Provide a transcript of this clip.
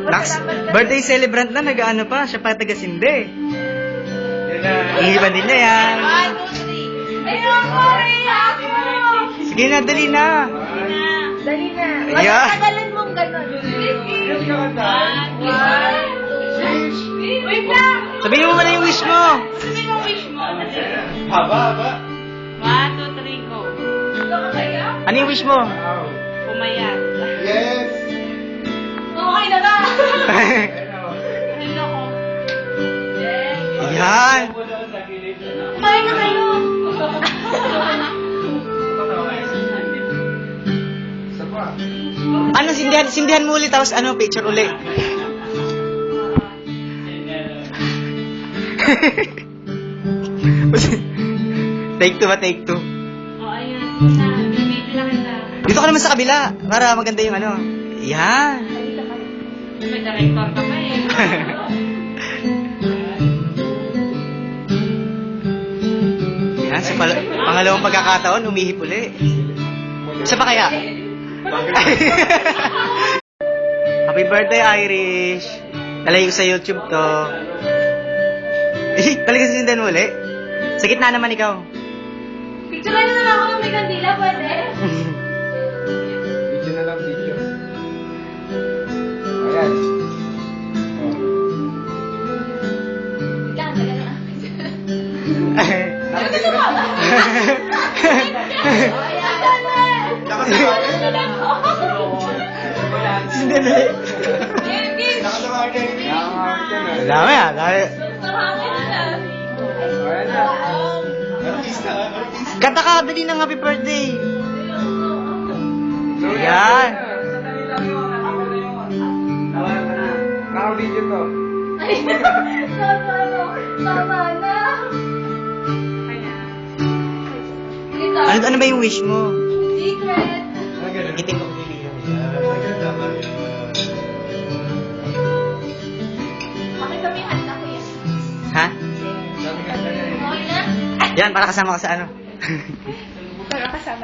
Next, birthday celebrant na, nag-ano pa, siya pa taga-sinde. Iiban din niya yan. 1, 2, 3. Ayoko! Sige na, dali na. Dali na. Yeah. Matagalan mong gano'n. 1, 2, wait lang! Sabihin mo muna yung wish mo. Sabihin mo wish mo. Haba. 1, 2, 3, go. Ano yung wish mo? Pumayat. Yes! Okay na ba? Hello ko. Yan. Kumain na kayo. Isa pa. Ano, sindihan mo ulit, tapos ano, picture ulit. Take two ba? Take two. Ayun. Bibigyan lang kita. Dito ka naman sa kabila, para maganda yung ano. Yan. May director ka pa eh. Yan, sa pangalawang pagkakataon, umihip uli. Siya pa kaya? Happy birthday, Irish! Nalayo ko sa YouTube to. Talaga sisindan mo uli? Sa gitna naman ikaw. Picture na lang ako ng may kandila, pwede? Video na lang, video. Ayan. Sindan uli. Dami ah, dami. Kanta ka, dali ng happy birthday. Yan. Naka-video to. Tama na. Ano ba yung wish mo? Secret. Itin ko. Kami handa ko yan. Ha? Okay na? Yan, para kasama ka sa ano. Para kasama.